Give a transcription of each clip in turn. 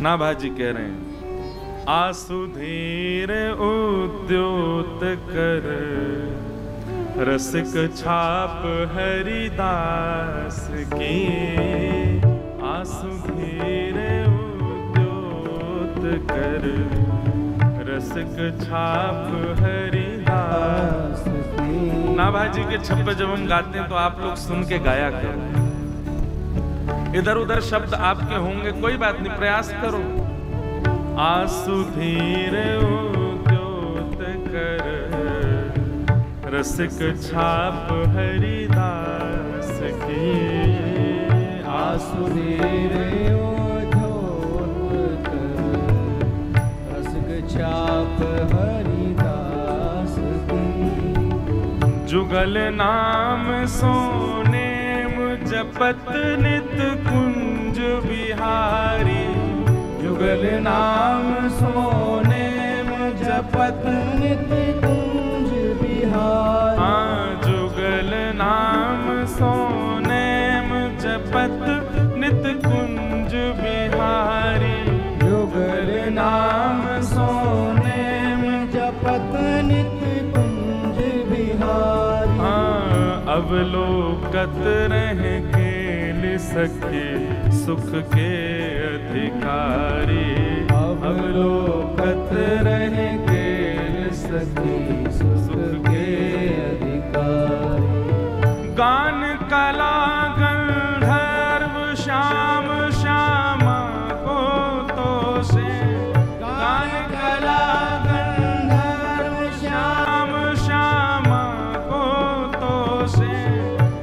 नाभाजी कह रहे हैं, आसुधीर उद्योत कर रसिक छाप हरिदास की। आसुधीर उद्योत कर रसिक छाप हरिदास की। नाभाजी के छप्पे जब हम गाते हैं तो आप लोग सुन के गाया करो। इधर उधर शब्द आपके होंगे, कोई बात नहीं, प्रयास करो। आसुधीर उद्योत कर रसिक छाप हरिदास की। आसुधीर उद्योत कर रसिक छाप हरिदास की। जुगल नाम सोने जपत नित कुंज बिहारी। जुगल नाम सोने जपत नित कुंज बिहारी। हाँ, जुगल नाम सोने जपत नित कुंज बिहारी। जुगल नाम सोने जपत नित कुंज बिहारी। हाँ, अवलोकत रह केल सखी सुख के अधिकारी। अवलोकत रह केल सखी सुख के अधिकारी। गान कला गंधर्व श्याम श्यामा को तो से। गान कला गंधर्व श्याम श्यामा को तो से।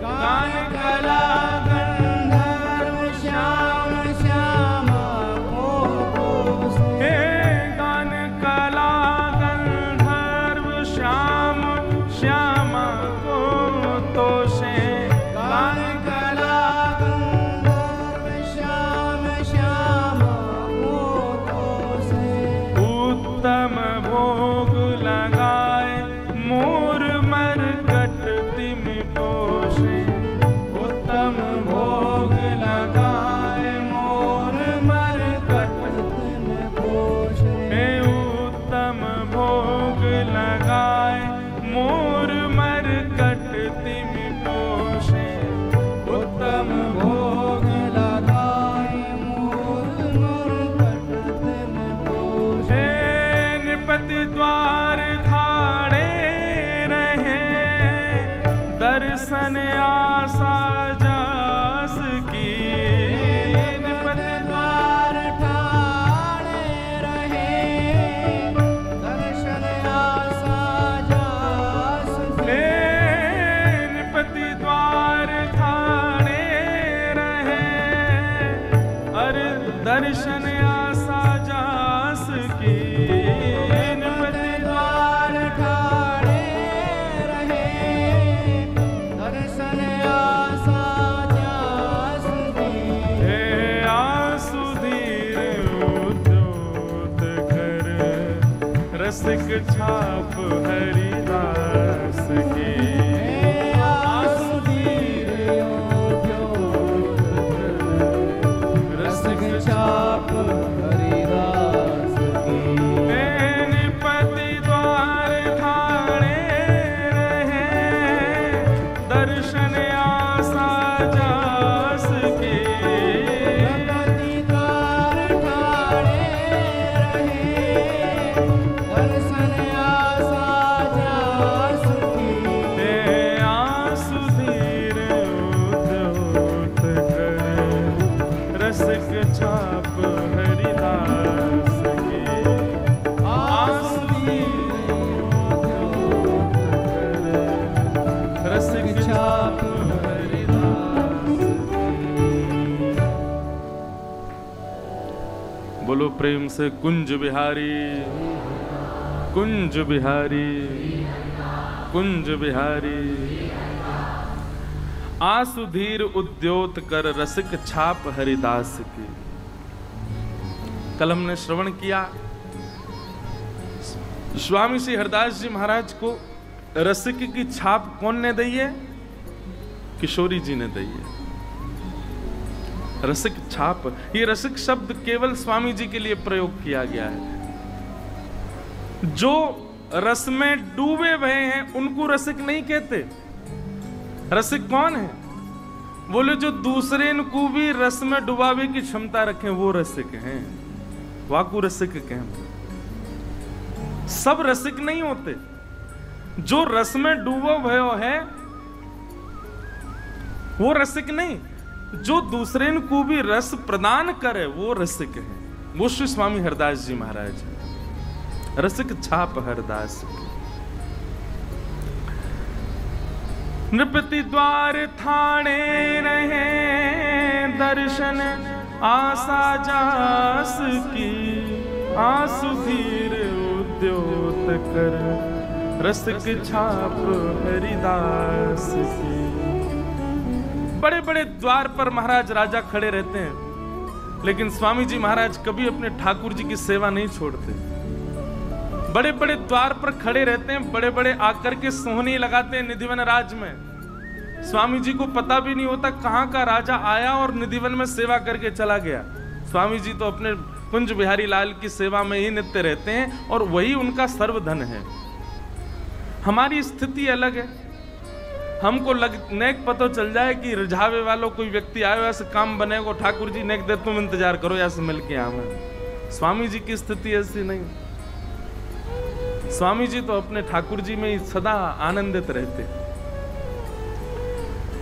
गान कला गंधर्व श्याम श्यामा को तो से। हे गान कला गंधर्व श्याम श्यामा को तो से। गान कला गंधर्व श्याम श्यामा को तो से। उत्तम भोग लगाए मोर मरकट तिम पोषे। उत्तम भोग लगाए मोर मरकट तिम पोषे। हे उत्तम भोग लगाए मोर मरकट तिम पोषे। उत्तम भोग लगाए मोर मरकट तिम पोषे। हे निपति द्वार धाड़े रहे दर्शन आशा जास की। निपति द्वार ठाड़े रहे दर्शन आशा जास की। हे निपति द्वार धाड़े रहे अरे दर्शन आशा जास की। निपति द्वार ठाड़े रहे दर्शन आशा जास की। हे आसुधीर उद्योत कर रसिक छाप हरिदास की। आसुधीर उद्योत कर रसिक छाप हरिदास की। हे निपति द्वार धाड़े रहे दर्शन आशा जास की। निपति द्वार ठाड़े रहे दर्शन आशा जास की। हे आसुधीर उद्योत कर रसिक छाप हरिदास की। आसुधीर उद्योत कर रसिक छाप हरिदास की। बोलो प्रेम से कुंज बिहारी, कुंज बिहारी, कुंज बिहारी। आसुधीर उद्योत कर रसिक छाप हरिदास की। कल हमने श्रवण किया स्वामी श्री हरिदास जी महाराज को रसिक की छाप कौन ने दी है? किशोरी जी ने दी है। रसिक छाप, ये रसिक शब्द केवल स्वामी जी के लिए प्रयोग किया गया है। जो रस में डूबे हुए हैं उनको रसिक नहीं कहते। रसिक कौन है? बोले जो दूसरे को भी रस में डुबावे की क्षमता रखें वो रसिक हैं, वाकु रसिक कहें। सब रसिक नहीं होते। जो रस में डूबो भयो है वो रसिक नहीं, जो दूसरे को भी रस प्रदान करे वो रसिक है। वो श्री स्वामी हरदास जी महाराज, रसिक छाप हरदास। नृपति द्वार थाने रहे दर्शन आशा जास की, आंसू धीर उद्योत कर रसिक छाप हरिदास की। बड़े बड़े द्वार पर महाराज राजा खड़े रहते हैं, लेकिन स्वामी जी महाराज कभी अपने ठाकुर जी की सेवा नहीं छोड़ते। बड़े बड़े द्वार पर खड़े रहते हैं, बड़े बड़े आकर के सोहनी लगाते हैं निधिवन राज में। स्वामी जी को पता भी नहीं होता कहां का राजा आया और निधिवन में सेवा करके चला गया। स्वामी जी तो अपने कुंज बिहारी लाल की सेवा में ही नित्य रहते हैं और वही उनका सर्वधन है। हमारी स्थिति अलग है। हमको नेक पता चल जाए कि रिझावे वालों कोई व्यक्ति आए ऐसे काम बनेगा, ठाकुर जी नेक दे तुम इंतजार करो या से मिलके आवे। स्वामी जी की स्थिति ऐसी नहीं। स्वामी जी तो अपने ठाकुर जी में ही सदा आनंदित रहते।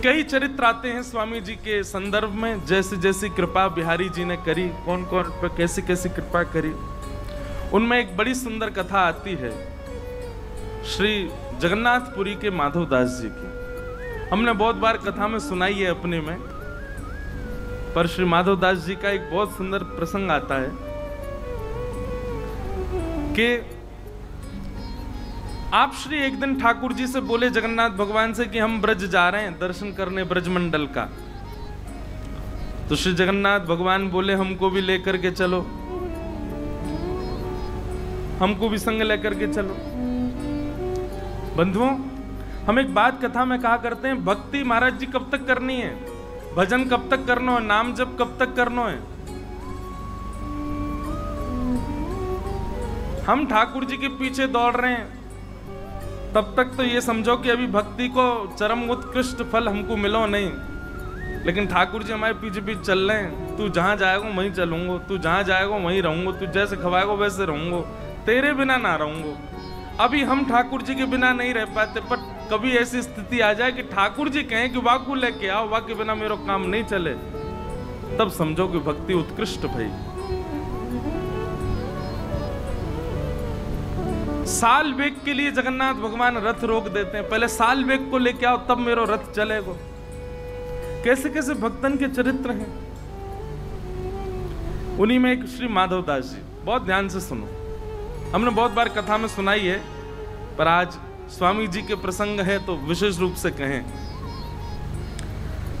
कई चरित्र आते हैं स्वामी जी के संदर्भ में, जैसी जैसी कृपा बिहारी जी ने करी, कौन कौन पर कैसी कैसी कृपा करी। उनमें एक बड़ी सुंदर कथा आती है श्री जगन्नाथपुरी के माधवदास जी की। हमने बहुत बार कथा में सुनाई है अपने में, पर श्री माधवदास जी का एक बहुत सुंदर प्रसंग आता है कि आप श्री एक दिन ठाकुर जी से बोले जगन्नाथ भगवान से कि हम ब्रज जा रहे हैं दर्शन करने ब्रजमंडल का। तो श्री जगन्नाथ भगवान बोले हमको भी लेकर के चलो, हमको भी संग लेकर के चलो। बंधुओं, हम एक बात कथा में कहा करते हैं, भक्ति महाराज जी कब तक करनी है, भजन कब तक करना है, नाम जप कब तक करना है। हम ठाकुर जी के पीछे दौड़ रहे हैं तब तक तो ये समझो कि अभी भक्ति को चरम उत्कृष्ट फल हमको मिलो नहीं, लेकिन ठाकुर जी हमारे पीछे पीछे चल रहे हैं। तू जहां जाएगा वहीं चलूंगा, तू जहां जाएगा वहीं रहूंगा, तू जैसे खवाएगा वैसे रहूंगा, तेरे बिना ना रहूंगा। अभी हम ठाकुर जी के बिना नहीं रह पाते, पर कभी ऐसी स्थिति आ जाए कि ठाकुर जी कहें कि वाह को लेके आओ, वाह के बिना मेरा काम नहीं चले, तब समझो कि भक्ति उत्कृष्ट भाई। साल वेग के लिए जगन्नाथ भगवान रथ रोक देते हैं, पहले साल वेग को लेके आओ तब मेरा रथ चलेगा। कैसे कैसे भक्तन के चरित्र हैं। उन्हीं में एक श्री माधवदास जी, बहुत ध्यान से सुनो, हमने बहुत बार कथा में सुनाई है, पर आज स्वामी जी के प्रसंग है तो विशेष रूप से कहें।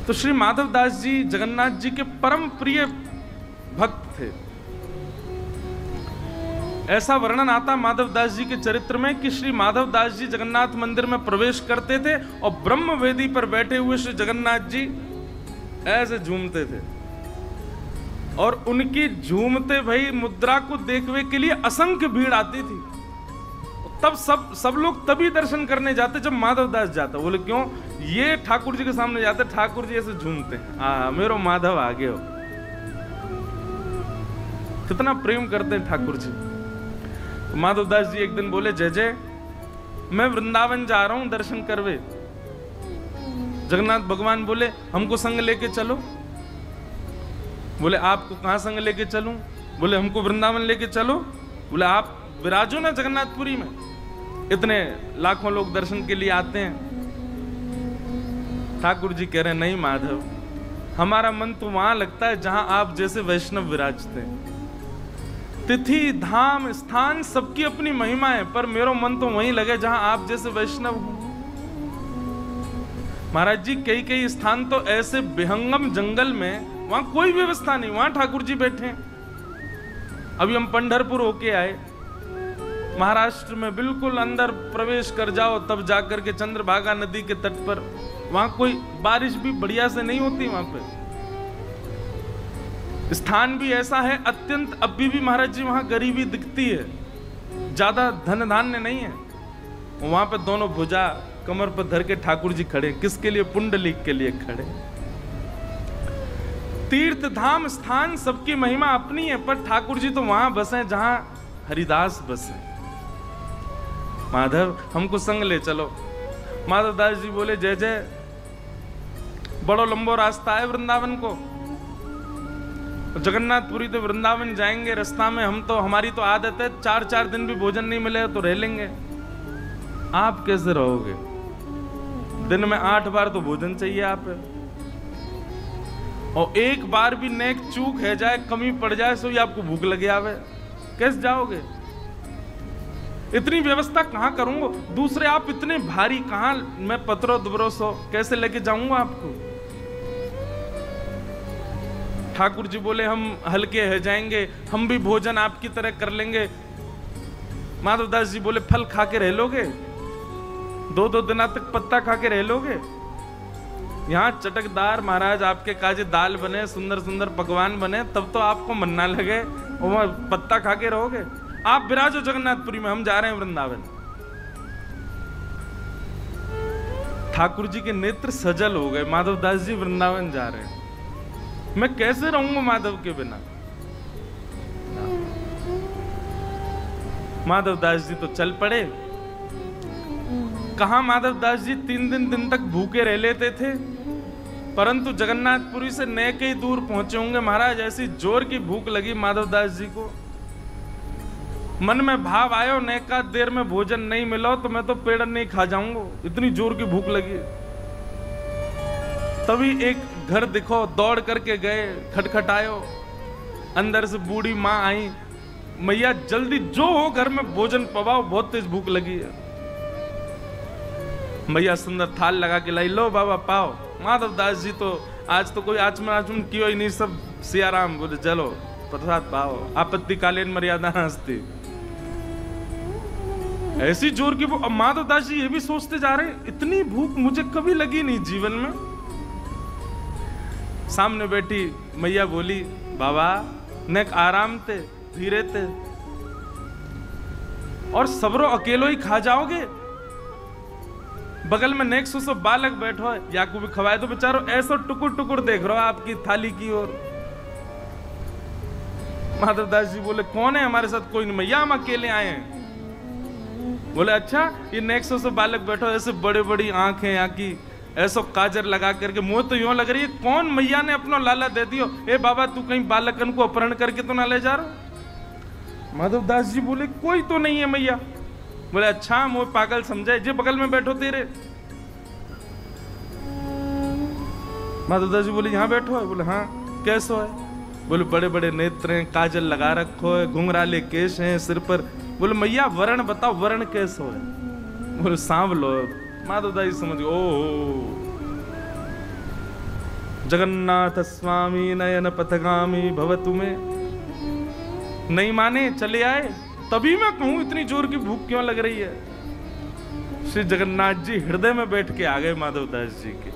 तो श्री माधवदास जी जगन्नाथ जी के परम प्रिय भक्त थे। ऐसा वर्णन आता माधवदास जी के चरित्र में कि श्री माधवदास जी जगन्नाथ मंदिर में प्रवेश करते थे और ब्रह्म वेदी पर बैठे हुए श्री जगन्नाथ जी ऐसे झूमते थे, और उनकी झूमते भई मुद्रा को देखने के लिए असंख्य भीड़ आती थी। तब सब लोग तभी दर्शन करने जाते जब माधवदास जाता। बोले क्यों? ये ठाकुर जी के सामने जाते, ठाकुर जी ऐसे झूमते हैं, मेरो माधव आगे हो। कितना प्रेम करते हैं ठाकुर जी। तो माधवदास जी एक दिन बोले, जय जय, मैं वृंदावन जा रहा हूं दर्शन करवे। जगन्नाथ भगवान बोले हमको संग लेके चलो। बोले आपको कहां संग लेके चलूं? बोले हमको वृंदावन लेके चलो। बोले आप विराजो ना जगन्नाथपुरी में, इतने लाखों लोग दर्शन के लिए आते हैं। ठाकुर जी कह रहे नहीं माधव, हमारा मन तो वहां लगता है जहां आप जैसे वैष्णव विराजते हैं। तिथि धाम स्थान सबकी अपनी महिमा है, पर मेरा मन तो वहीं लगे जहां आप जैसे वैष्णव हो। महाराज जी कई कई स्थान तो ऐसे विहंगम जंगल में, वहां कोई व्यवस्था नहीं, वहां ठाकुर जी बैठे हैं। अभी हम पंढरपुर होके आए, महाराष्ट्र में बिल्कुल अंदर प्रवेश कर जाओ तब जाकर के चंद्रभागा नदी के तट पर, वहां कोई बारिश भी बढ़िया से नहीं होती वहां पे। स्थान भी ऐसा है अत्यंत, अभी भी महाराज जी वहां गरीबी दिखती है, ज्यादा धन धान्य नहीं है। वहां पे दोनों भुजा कमर पर धर के ठाकुर जी खड़े, किसके लिए? पुंडलिक के लिए खड़े। तीर्थ धाम स्थान सबकी महिमा अपनी है, पर ठाकुर जी तो वहां बसे जहां हरिदास बसे। माधव हमको संग ले चलो। माधव दास जी बोले जय जय, बड़ो लंबो रास्ता है वृंदावन को, जगन्नाथपुरी तो वृंदावन जाएंगे, रास्ता में हम तो, हमारी तो आदत है 4-4 दिन भी भोजन नहीं मिले तो रह लेंगे। आप कैसे रहोगे? दिन में 8 बार तो भोजन चाहिए आप, और एक बार भी नेक चूक है जाए, कमी पड़ जाए सो ही आपको भूख लगे आवे, कैसे जाओगे? इतनी व्यवस्था कहां करूंगा? दूसरे आप इतने भारी, कहां मैं पत्रो दुबरो सो कैसे लेके जाऊंगा आपको? ठाकुर जी बोले हम हल्के है जाएंगे, हम भी भोजन आपकी तरह कर लेंगे। माधवदास जी बोले फल खा के रह लोगे? 2-2 दिन तक पत्ता खा के रह लोगे? यहाँ चटकदार महाराज आपके काजे दाल बने, सुंदर सुंदर पकवान बने, तब तो आपको मन ना लगे, और पत्ता खा के रहोगे? आप विराजो जगन्नाथपुरी में, हम जा रहे हैं वृंदावन। ठाकुर जी के नेत्र सजल हो गए, माधवदास जी वृंदावन जा रहे हैं, मैं कैसे रहूंगा माधव के बिना? माधवदास जी तो चल पड़े। कहां माधवदास जी 3 दिन तक भूखे रह लेते थे, परंतु जगन्नाथपुरी से नेक ही दूर पहुंचे होंगे महाराज। ऐसी जोर की भूख लगी माधवदास जी को, मन में भाव आयो नेका देर में भोजन नहीं मिला तो मैं तो पेड़ नहीं खा जाऊंगा, इतनी जोर की भूख लगी। तभी एक घर दिखो, दौड़ करके गए, खटखटायो, अंदर से बूढ़ी माँ आई, मैया जल्दी जो हो घर में भोजन पवाओ, बहुत तेज भूख लगी है। मैया सुंदर थाल लगा के लाई, लो बाबा पाओ। माधवदास जी तो आज तो कोई आचमन कियो ही नहीं, सब सियाराम बोले चलो प्रसाद पाओ, आपत्तिकालीन मर्यादा हंसती। ऐसी जोर की भूख। माधवदास जी ये भी सोचते जा रहे, इतनी भूख मुझे कभी लगी नहीं जीवन में। सामने बैठी मैया बोली, बाबा नेक आराम थे, धीरे थे, और सबरो अकेलो ही खा जाओगे? बगल में नेक सो बालक बैठो है, याकू भी खवाए तो बेचारो ऐसा टुकुर टुकुर देख रहा आपकी थाली की ओर। माधवदास जी बोले कौन है हमारे साथ? कोई नहीं मैया, हम अकेले आए हैं। बोले अच्छा, ये नेक सो बालक बैठो, ऐसे बड़े बड़ी आंखें यहाँ की, ऐसो काजर लगा करके, मुंह तो यूं लग रही है कौन मैया ने अपना लाला दे दियो। ए बाबा तू कहीं बालकन को अपहरण करके तो ना ले जा रहा? माधवदास जी बोले कोई तो नहीं है मैया। बोले अच्छा, मुझे पागल समझे, जे बगल में बैठो तेरे। माधवदास जी बोले यहाँ बैठो है? बोले हाँ, कैसो है? बोले बड़े बड़े नेत्र हैं, काजल लगा रखो है, घुंघराले केश हैं सिर पर। बोले मैया वर्ण बताओ, वर्ण कैसो है? बोले सांवलो। माधवदास जी समझ गए, ओ जगन्नाथ स्वामी नयन पथगामी भवतु में। नहीं माने, चले आए। तभी मैं कहूं इतनी जोर की भूख क्यों लग रही है। श्री जगन्नाथ जी हृदय में बैठ के आ गए माधवदास जी के।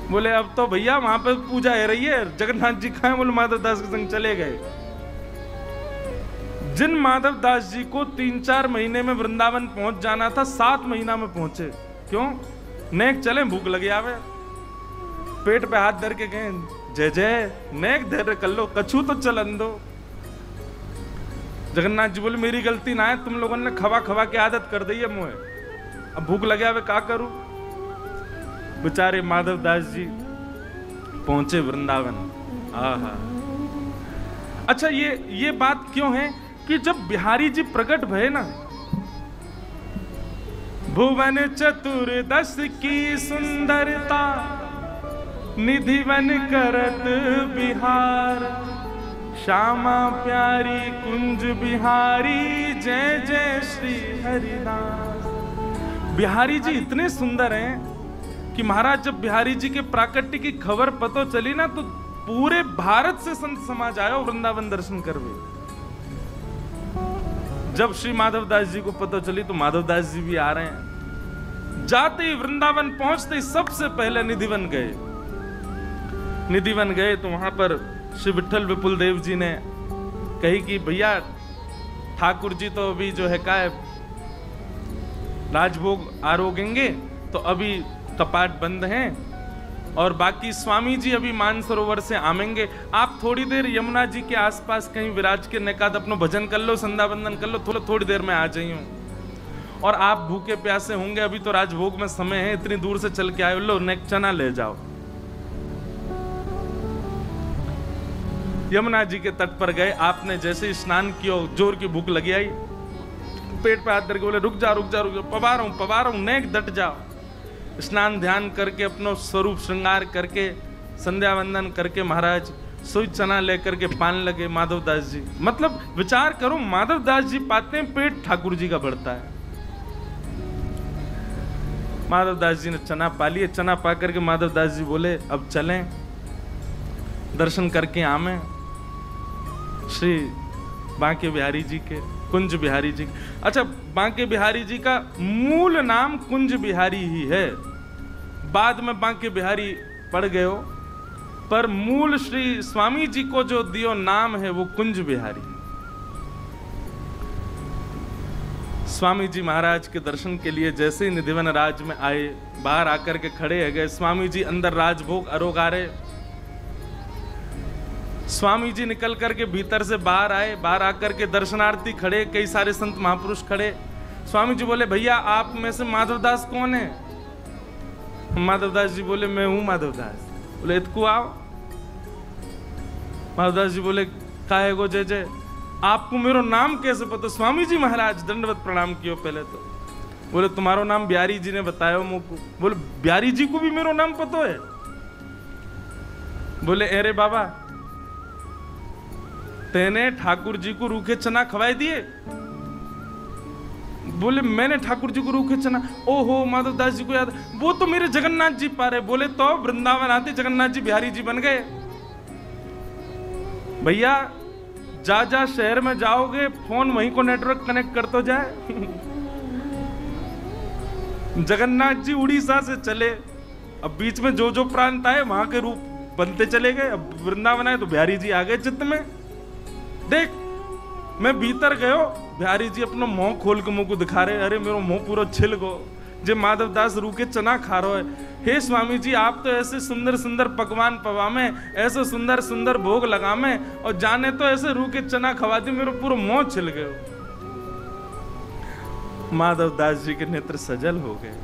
बोले अब तो भैया वहां पे पूजा है रही है, जगन्नाथ जी कहां? बोले माधवदास के संग चले गए। जिन माधवदास जी को 3-4 महीने में वृंदावन पहुंच जाना था, 7 महीना में पहुंचे। क्यों? नेक चले, भूख लगे आवे, पेट पे हाथ धर के गए, जय जय नेक धैर्य कर लो, कछू तो चलन दो। जगन्नाथ जी बोले मेरी गलती ना है, तुम लोगों ने खवा खवा की आदत कर दी है मुझे, अब भूख लगे आवे क्या करूं? बेचारे माधवदास जी पहुंचे वृंदावन। आहा, अच्छा ये बात क्यों है कि जब बिहारी जी प्रकट भये ना, भुवन चतुर्दश की सुंदरता निधिवन करत बिहार, श्यामा प्यारी कुंज बिहारी जय जय श्री हरिदास। बिहारी जी इतने सुंदर हैं कि महाराज जब बिहारी जी के प्राकट्य की खबर पता चली ना, तो पूरे भारत से संत समाज आयो वृंदावन दर्शन करवे। जब श्री माधवदास जी को पता चली तो माधवदास जी भी आ रहे हैं। जाते ही वृंदावन पहुंचते ही सबसे पहले निधिवन गए। निधिवन गए तो वहां पर श्री विठल विपुल देव जी ने कही कि भैया ठाकुर जी तो अभी जो है का राजभोग आरोगेंगे, तो अभी कपाट बंद हैं और बाकी स्वामी जी अभी मानसरोवर से आमेंगे। आप थोड़ी देर यमुना जी के आसपास कहीं विराज के निकाद अपनो भजन कर लो, संध्या वंदन कर लो, थोड़ी देर में आ जाइयो। और आप भूखे प्यासे होंगे, अभी तो राजभोग में समय है, इतनी दूर से चल के आए, लो नेक चना ले जाओ। यमुना जी के तट पर गए, आपने जैसे स्नान किया, जोर की भूख लगी आई, पेट पे हाथ करके बोले रुक जा रुक जा रुक जा, पवा रहा हूं, नेक डट जाओ। स्नान ध्यान करके अपनो स्वरूप श्रृंगार करके संध्या वंदन करके महाराज सोई चना लेकर के पान लगे माधवदास जी। मतलब विचार करो, माधवदास जी पाते हैं, पेट ठाकुर जी का बढ़ता है। माधवदास जी ने चना पा लिए, चना पा करके माधवदास जी बोले अब चलें दर्शन करके आमें श्री बांके बिहारी जी के, कुंज बिहारी जी। अच्छा, बांके बिहारी जी का मूल नाम कुंज बिहारी ही है, बाद में बांके बिहारी पड़ गए हो, पर मूल श्री स्वामी जी को जो दियो नाम है वो कुंज बिहारी। स्वामी जी महाराज के दर्शन के लिए जैसे ही निधिवन राज में आए, बाहर आकर के खड़े है गए। स्वामी जी अंदर राजभोग आरोगा रहे, स्वामी जी निकल करके भीतर से बाहर आए, बाहर आकर के दर्शनार्थी खड़े, कई सारे संत महापुरुष खड़े। स्वामी जी बोले भैया आप में से माधवदास कौन है? माधवदास जी बोले मैं हूं माधवदास। बोले इतकू आओ। माधवदास जी बोले काहे गो जय जय, आपको मेरा नाम कैसे पता? स्वामी जी महाराज दंडवत प्रणाम कियो पहले तो। बोले तुम्हारो नाम बिहारी जी ने बताया मुझको। बोले बिहारी जी को भी मेरा नाम पता है? बोले अरे बाबा तेने ठाकुर जी को रूखे चना खवाए दिए? बोले मैंने ठाकुर जी को रूखे चना? ओहो माधवदास जी को याद, वो तो मेरे जगन्नाथ जी पा रहे। बोले तो वृंदावन आते जगन्नाथ जी बिहारी जी बन गए। भैया जा जा शहर में जाओगे, फोन वहीं को नेटवर्क कनेक्ट कर तो जाए। जगन्नाथ जी उड़ीसा से चले, अब बीच में जो जो प्रांत आए वहां के रूप बनते चले गए। अब वृंदावन आए तो बिहारी जी आ गए चित्त में। देख मैं भीतर गयो, बिहारी जी अपना मुंह खोल के मुंह को दिखा रहे, अरे मेरा मुंह पूरा छिल गो, जे माधवदास रूखे चना खा रहा है। हे स्वामी जी आप तो ऐसे सुंदर सुंदर पकवान पवा में, ऐसे सुंदर सुंदर भोग लगा में, और जाने तो ऐसे रूखे चना खवा दी, मेरा पूरा मुंह छिल गयो। माधवदास जी के नेत्र सजल हो गए।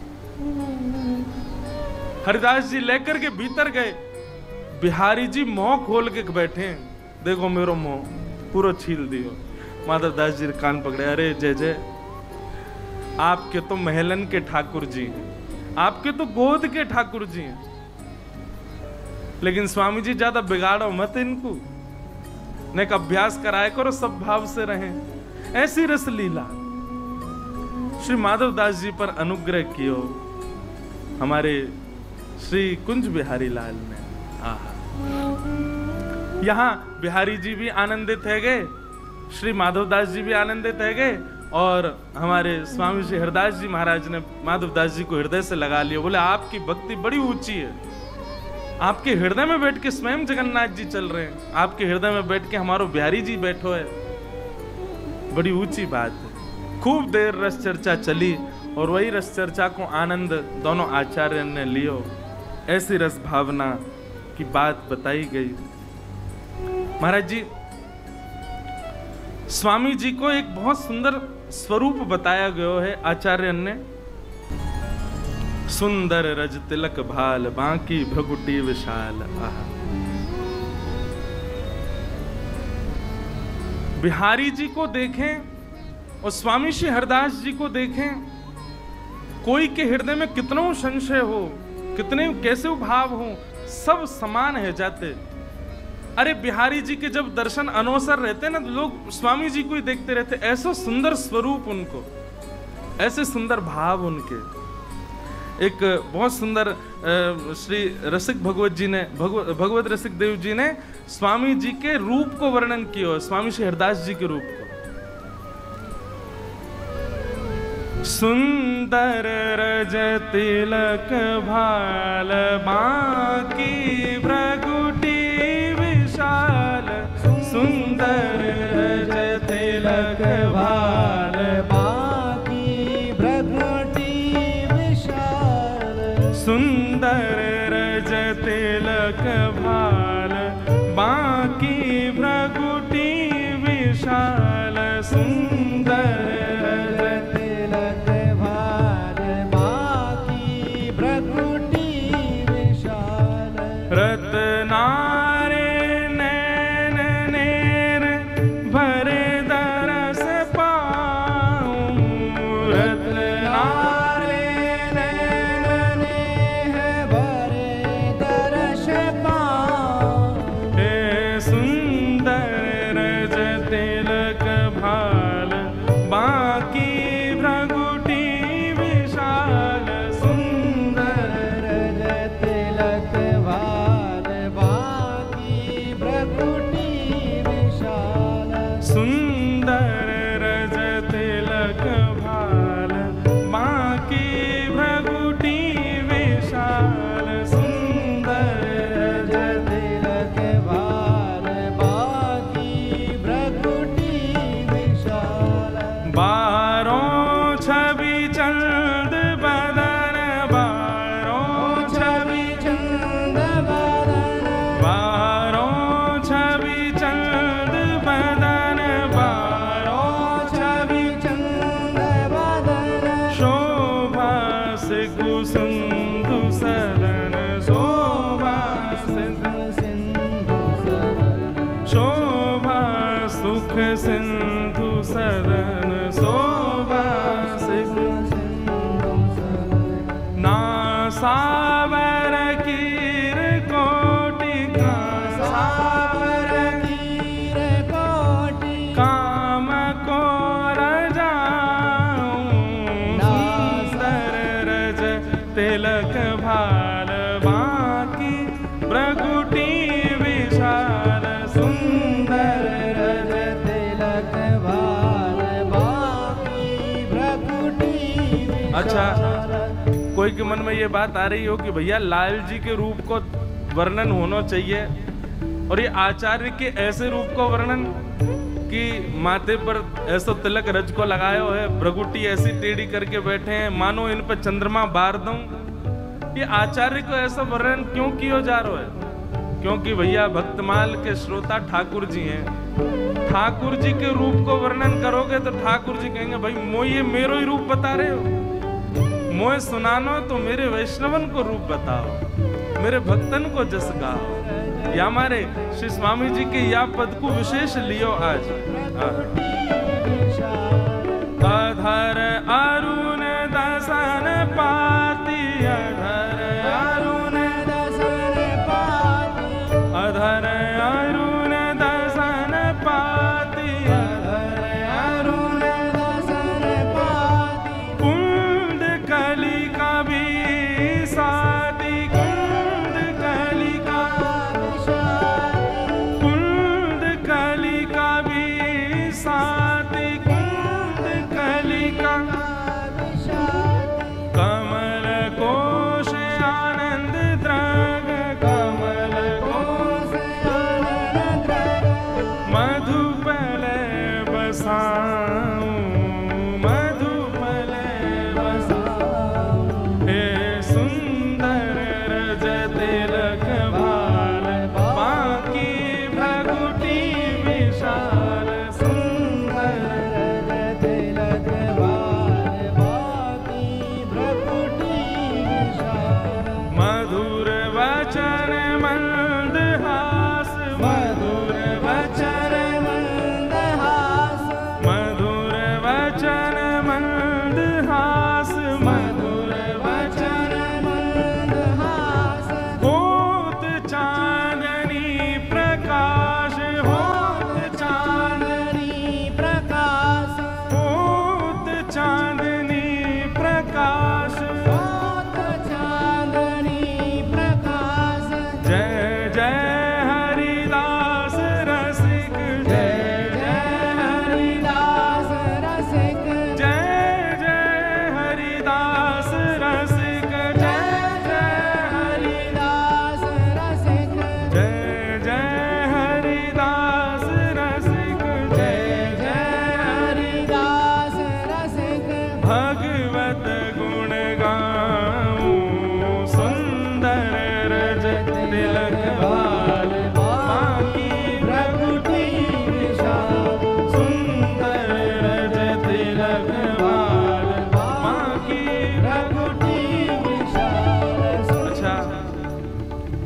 हरिदास जी लेकर के भीतर गए, बिहारी जी मुंह खोल के बैठे, देखो मेरो मुंह पूरा छील दियो। माधवदास जी कान पकड़े, अरे जय जय आपके तो महलन के ठाकुर जी हैं, आपके तो गोद के ठाकुर जी हैं, लेकिन स्वामी जी ज्यादा बिगाड़ो मत इनको, ने एक अभ्यास कराया करो, सब भाव से रहें। ऐसी रस लीला श्री माधवदास जी पर अनुग्रह कियो हमारे श्री कुंज बिहारी लाल ने। यहाँ बिहारी जी भी आनंदित है गए, श्री माधवदास जी भी आनंदित है गए, और हमारे स्वामी श्री हरदास जी महाराज ने माधवदास जी को हृदय से लगा लिया। बोले आपकी भक्ति बड़ी ऊंची है, आपके हृदय में बैठ के स्वयं जगन्नाथ जी चल रहे हैं, आपके हृदय में बैठ के हमारो बिहारी जी बैठो है, बड़ी ऊंची बात है। खूब देर रस चर्चा चली, और वही रस चर्चा को आनंद दोनों आचार्य ने लियो। ऐसी रस भावना की बात बताई गई। महाराज जी स्वामी जी को एक बहुत सुंदर स्वरूप बताया गया है आचार्य ने। सुंदर रज तिलक भाल, बांकी भ्रगुटी विशाल। बिहारी जी को देखें और स्वामी श्री हरदास जी को देखें, कोई के हृदय में कितना संशय हो, कितने कैसे भाव हो, सब समान है जाते। अरे बिहारी जी के जब दर्शन अनवसर रहते ना, लोग स्वामी जी को ही देखते रहते, ऐसा सुंदर स्वरूप उनको, ऐसे सुंदर भाव उनके। एक बहुत सुंदर श्री रसिक भगवत जी ने, भगवत रसिक देव जी ने स्वामी जी के रूप को वर्णन किया, स्वामी श्री हरदास जी के रूप को। सुंदर रज तिलक भाल, बांकी भ्रगुटी सुंदर रज तिलक भाल बाकी भ्रगुटी विशाल सुंदर रज तिलक भाल बाकी भ्रगुटी विशाल सुंदर रज तिलक भाल बाकी भ्रगुटी विशाल रत्नारे नैन नेर भरे दरस पाऊं रत्नारे नैन नेह भरे दर्श पाऊं हे सुंदर रज तिलक भाल बाकी भ्रगुटी विशाल सुंदर रज तिलक भाल बाकी भ्रगुटी विशाल सुंदर रज तिलक भाल बाकी भ्रगुटी विशाल सुंदर रज तिलक भाल बाकी भ्रगुटी विशाल बारों छवि चंद बदन बारों छवि चंद बदन बारों छवि चंद बदन बारों छवि चंद बदन शोभा से कुसुंदु सदन शोभा से सिंधु सदन शोभा सुख सिंधु सदन शोभा से सिंधु सदन नासावर कीर कोटि का सावर कीर कोटि काम को रजाऊं सुंदर रज तिलक भाल बाकी भ्रगुटी विशाल सुंदर रज तिलक भाल बाकी भ्रगुटी विशाल अच्छा, कोई के मन में ये बात आ रही हो कि भैया लाल जी के रूप को वर्णन होना चाहिए और ये आचार्य के ऐसे रूप को वर्णन कि माथे पर ऐसा तिलक रज को लगाया है भ्रगुटी ऐसी टेढ़ी करके बैठे हैं मानो इन पर चंद्रमा बार दूं। ये आचार्य को ऐसा वर्णन क्यों किया जा रहा है? क्योंकि भैया भक्तमाल के श्रोता ठाकुर जी हैं। ठाकुर जी के रूप को वर्णन करोगे तो ठाकुर जी कहेंगे भाई मोह ये मेरो ही रूप बता रहे हो, मोह सुनानो तो मेरे वैष्णवन को रूप बताओ, मेरे भक्तन को जस गाओ। या हमारे श्री स्वामी जी के या पद को विशेष लियो आज। अधर अरुण दसन पाती अधर अरुण दसन पाती अधर अरुण दसन पाती अधर अरुण दसन पाती कुंद कलिका भी साती कुंद कलिका कुंद कलिका भी साती कुंद कलिका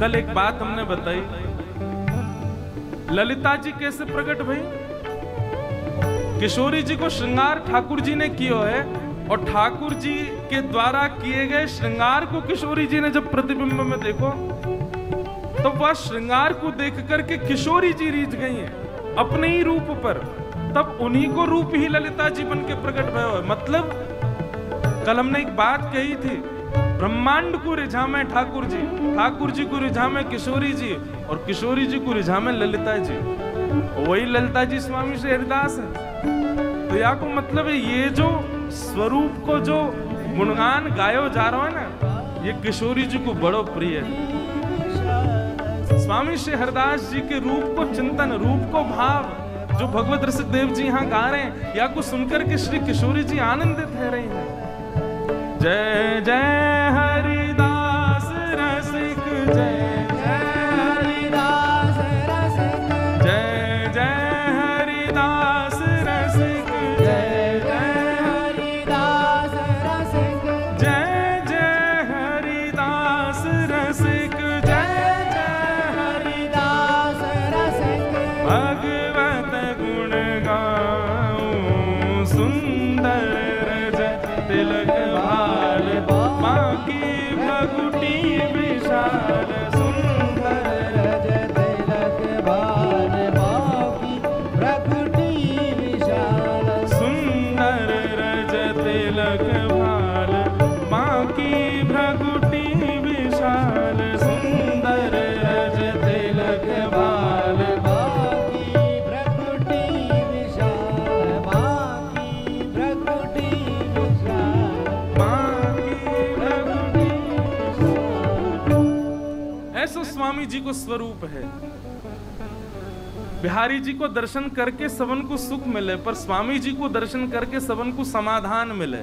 कल एक बात हमने बताई, ललिता जी कैसे प्रकट भई? किशोरी जी को श्रृंगार ठाकुर जी ने किया है, और ठाकुर जी के द्वारा किए गए श्रृंगार को किशोरी जी ने जब प्रतिबिंब में देखो, तो वह श्रृंगार को देख करके किशोरी जी रीझ गई हैं अपने ही रूप पर। तब उन्हीं को रूप ही ललिता जी बन के प्रकट भय हो। मतलब कल हमने एक बात कही थी, ब्रह्मांड को रिझा में ठाकुर जी को रिझा में किशोरी जी, और किशोरी जी को रिझा में ललिता जी। वही ललिता जी स्वामी श्री हरिदास है। तो या को मतलब है, ये जो स्वरूप को जो गुणगान गायो जा रहा है ना, ये किशोरी जी को बड़ो प्रिय है। स्वामी श्री हरिदास जी के रूप को चिंतन, रूप को भाव जो भगवत रसिक देव जी यहाँ गा रहे हैं, या को सुनकर के श्री किशोरी जी आनंदित है रही हैं। जय जय हरिदास रसिक, जय जय हरिदास रसिक, जय जय हरिदास रसिक, जय जय हरिदास रसिक, जय जय हरिदास रसिक, जय जय हरिदास रसिक। भगवत गुण गाऊं सुंदर रज तिलक भाल, बाकी भगुटी विशाल, सुंदर रज तिलक भाल, बाकी भगुटी विशाल, सुंदर रज तिलक भाल, बाकी भगुटी विशाल, सुंदर रज तिलक भाल, बाकी भगुटी विशाल, बाकी भगुटी विशाल, बाकी भगुटी विशाल। ऐसा स्वामी जी को स्वरूप है। बिहारी जी को दर्शन करके सबन को सुख मिले, पर स्वामी जी को दर्शन करके सबन को समाधान मिले।